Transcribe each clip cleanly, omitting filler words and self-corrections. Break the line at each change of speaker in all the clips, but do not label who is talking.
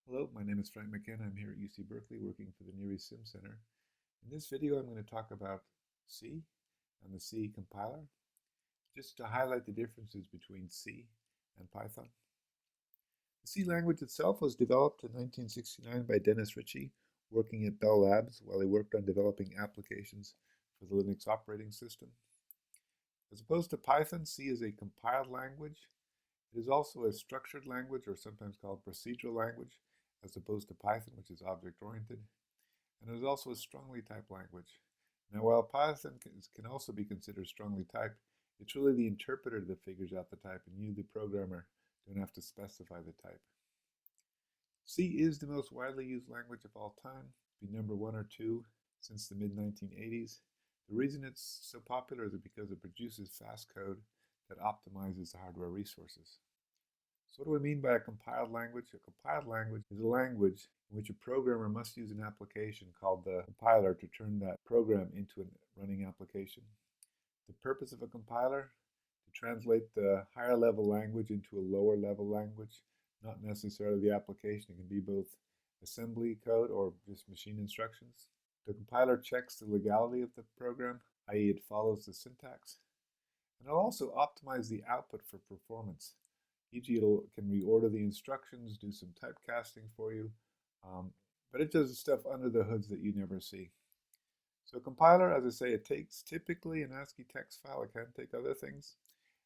Hello, my name is Frank McKenna. I'm here at UC Berkeley working for the Near East Sim Center. In this video, I'm going to talk about C and the C compiler, just to highlight the differences between C and Python. The C language itself was developed in 1969 by Dennis Ritchie, working at Bell Labs while he worked on developing applications for the Linux operating system. As opposed to Python, C is a compiled language. It is also a structured language, or sometimes called procedural language, as opposed to Python, which is object-oriented. And it is also a strongly typed language. Now, while Python can also be considered strongly typed, it's really the interpreter that figures out the type, and you, the programmer, don't have to specify the type. C is the most widely used language of all time, be number 1 or 2 since the mid-1980s. The reason it's so popular is because it produces fast code that optimizes the hardware resources. So what do we mean by a compiled language? A compiled language is a language in which a programmer must use an application called the compiler to turn that program into a running application. The purpose of a compiler? To translate the higher level language into a lower level language, not necessarily the application. It can be both assembly code or just machine instructions. The compiler checks the legality of the program, i.e. it follows the syntax. And it'll also optimize the output for performance. E.g., it can reorder the instructions, do some typecasting for you, but it does stuff under the hoods that you never see. So compiler, as I say, it takes typically an ASCII text file. It can take other things,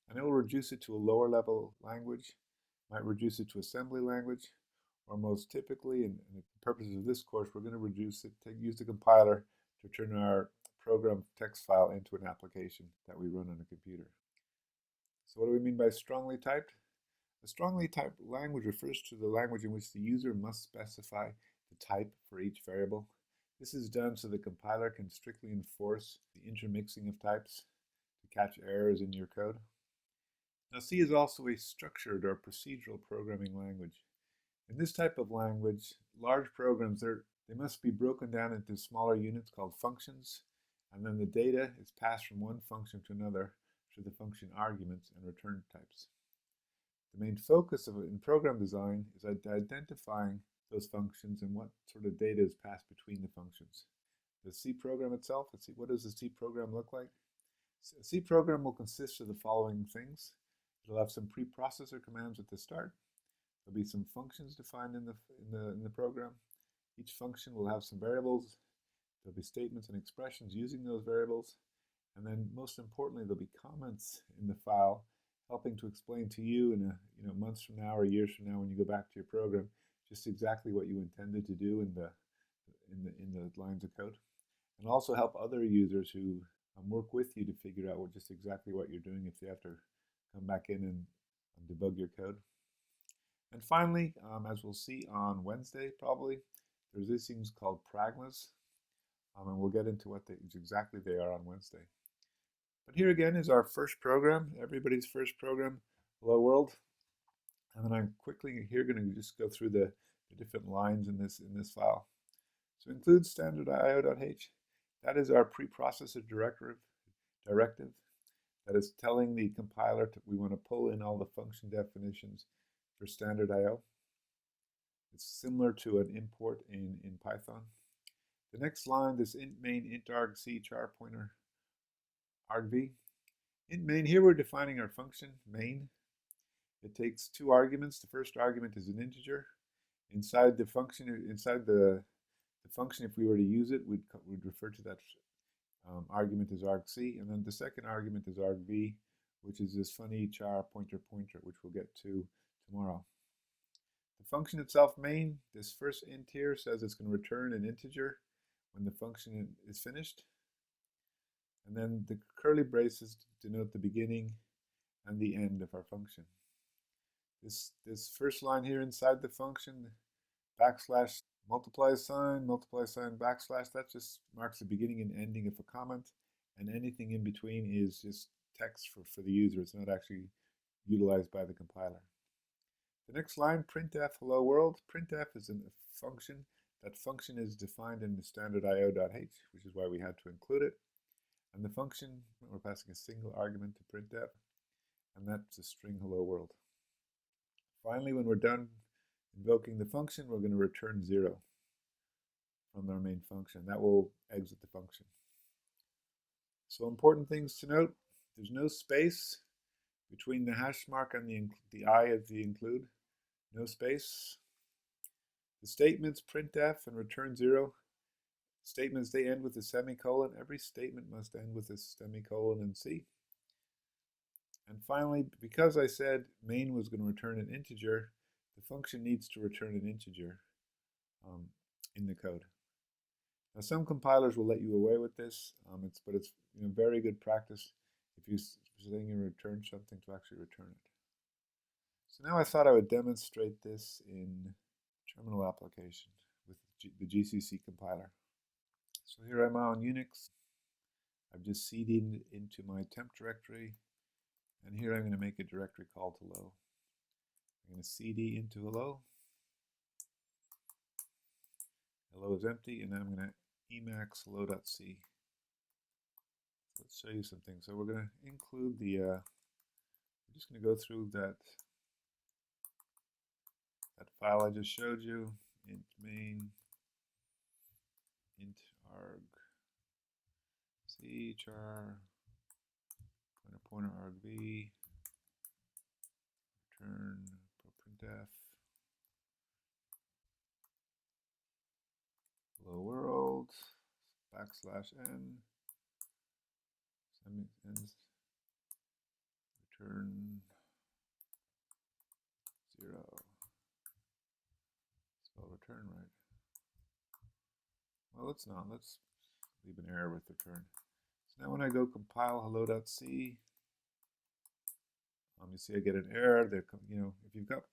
and it will reduce it to a lower level language, might reduce it to assembly language, or most typically, and the purposes of this course, we're going to reduce it, use the compiler to turn our program text file into an application that we run on a computer. So what do we mean by strongly typed? A strongly typed language refers to the language in which the user must specify the type for each variable. This is done so the compiler can strictly enforce the intermixing of types to catch errors in your code. Now, C is also a structured or procedural programming language. In this type of language, large programs, they must be broken down into smaller units called functions, and then the data is passed from one function to another through the function arguments and return types. The main focus of it in program design is identifying those functions and what sort of data is passed between the functions. The C program itself, let's see, what does the C program look like? A C program will consist of the following things. It'll have some preprocessor commands at the start. There'll be some functions defined in the program. Each function will have some variables. There'll be statements and expressions using those variables. And then most importantly, there'll be comments in the file helping to explain to you in months from now or years from now when you go back to your program just exactly what you intended to do in the lines of code, and also help other users who work with you to figure out just exactly what you're doing if they have to come back in and debug your code. And finally, as we'll see on Wednesday probably, there's these things called pragmas, and we'll get into what exactly they are on Wednesday. But here again is our first program, everybody's first program, Hello World. And then I'm quickly here going to just go through the different lines in this file. So include standard io.h. That is our preprocessor directive that is telling the compiler we want to pull in all the function definitions for standard IO. It's similar to an import in Python. The next line, this int main int argc char pointer argv. Int main, here we're defining our function main. It takes two arguments. The first argument is an integer. Inside the function, if we were to use it, we'd refer to that argument as argc, and then the second argument is argv, which is this funny char pointer, which we'll get to tomorrow. The function itself, main, this first int here says it's going to return an integer when the function is finished. And then the curly braces denote the beginning and the end of our function. This first line here inside the function, backslash multiply sign, backslash, that just marks the beginning and ending of a comment, and anything in between is just text for the user. It's not actually utilized by the compiler. The next line, printf hello world. Printf is a function. That function is defined in the standard io.h, which is why we had to include it. And the function, we're passing a single argument to printf, and that's a string hello world. Finally, when we're done Invoking the function, we're going to return 0 from our main function. That will exit the function. So important things to note: there's no space between the hash mark and the I of the include. No space. The statements printf and return 0. Statements, they end with a semicolon. Every statement must end with a semicolon in C. And finally, because I said main was going to return an integer, the function needs to return an integer in the code. Now, some compilers will let you away with this, but it's very good practice if you're saying you return something to actually return it. So now I thought I would demonstrate this in terminal application with the GCC compiler. So here I'm on Unix. I've just cd'd into my temp directory, and here I'm going to make a directory called hello. I'm going to cd into hello. Hello is empty, and then I'm going to emacs hello.c. Let's show you something. So we're going to include the, we're just going to go through that file I just showed you, int main, int arg, char, pointer argv, return printf, hello world, \n, return 0. Spell return right. Well, let's not. Let's leave an error with return. So now when I go compile hello.c, you see I get an error. If you've got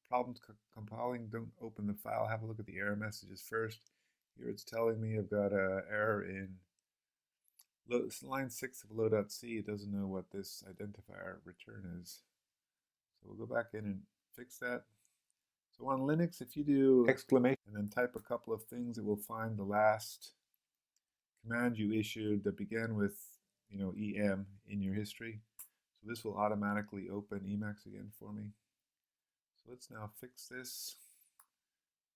problems compiling, don't open the file. Have a look at the error messages first. Here it's telling me I've got an error in line 6 of hello.c. It doesn't know what this identifier return is. So we'll go back in and fix that. So on Linux, if you do exclamation and then type a couple of things, it will find the last command you issued that began with em in your history. So this will automatically open Emacs again for me. So let's now fix this.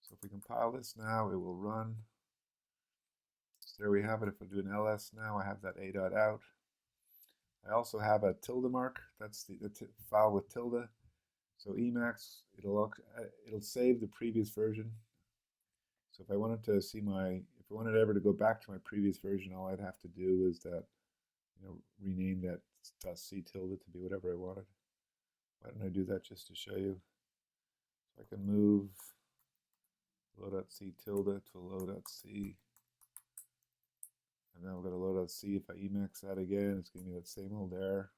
So if we compile this now, it will run. So there we have it. If I do an ls now, I have that a.out. I also have a tilde mark. That's the file with tilde. So Emacs, it'll save the previous version. So if I wanted to see if I wanted ever to go back to my previous version, all I'd have to do is that, rename that .c tilde to be whatever I wanted. Why don't I do that just to show you? So I can move hello.c tilde to hello.c. And now I've got hello.c. If I Emacs that again, it's giving me that same old error.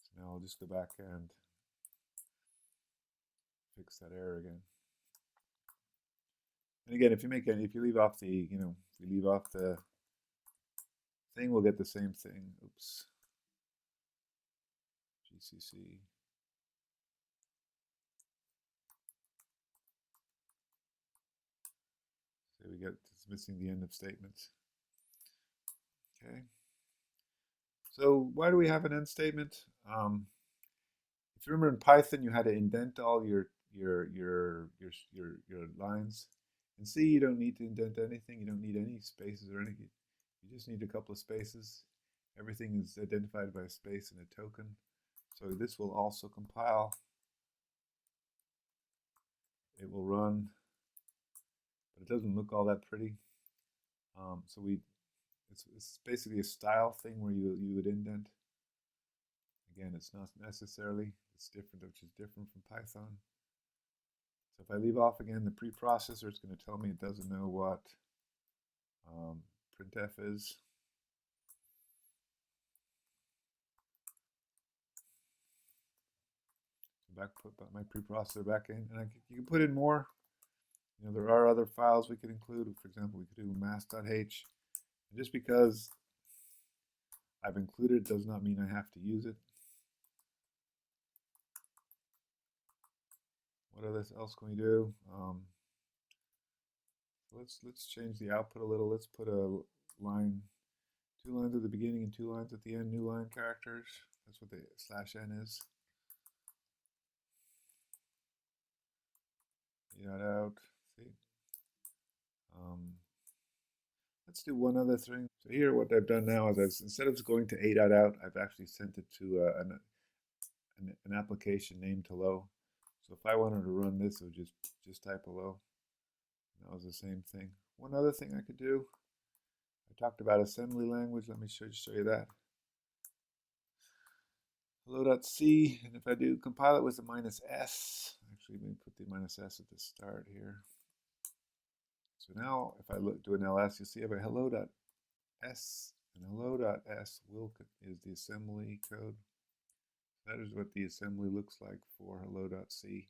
So now I'll just go back and fix that error again. And again, if you leave off the, if you leave off the thing, we'll get the same thing. Oops. GCC. So it's missing the end of statements. Okay. So why do we have an end statement? If you remember in Python, you had to indent all your lines. In C, you don't need to indent anything. You don't need any spaces or anything. You just need a couple of spaces. Everything is identified by a space and a token. So this will also compile. It will run, but it doesn't look all that pretty. It's basically a style thing where you would indent. Again, it's not necessarily. It's different, which is different from Python. So if I leave off again the preprocessor, it's going to tell me it doesn't know what printf is. Put my preprocessor back in, and you can put in more. There are other files we could include. For example, we could do mass.h. Just because I've included it does not mean I have to use it. What else can we do? Let's change the output a little. Let's put a line, 2 lines at the beginning and 2 lines at the end, new line characters. That's what the /n is. out. See? Let's do one other thing. So here what I've done now is instead of going to a.out, I've actually sent it to an application named hello. So if I wanted to run this, it would just type hello. And that was the same thing. One other thing I could do, I talked about assembly language. Let me show you that. Hello.c, and if I do compile it with a -s, actually let me put the -s at the start here. So now if I do an ls, you'll see I have a hello.s, and hello.s is the assembly code. That is what the assembly looks like for hello.c.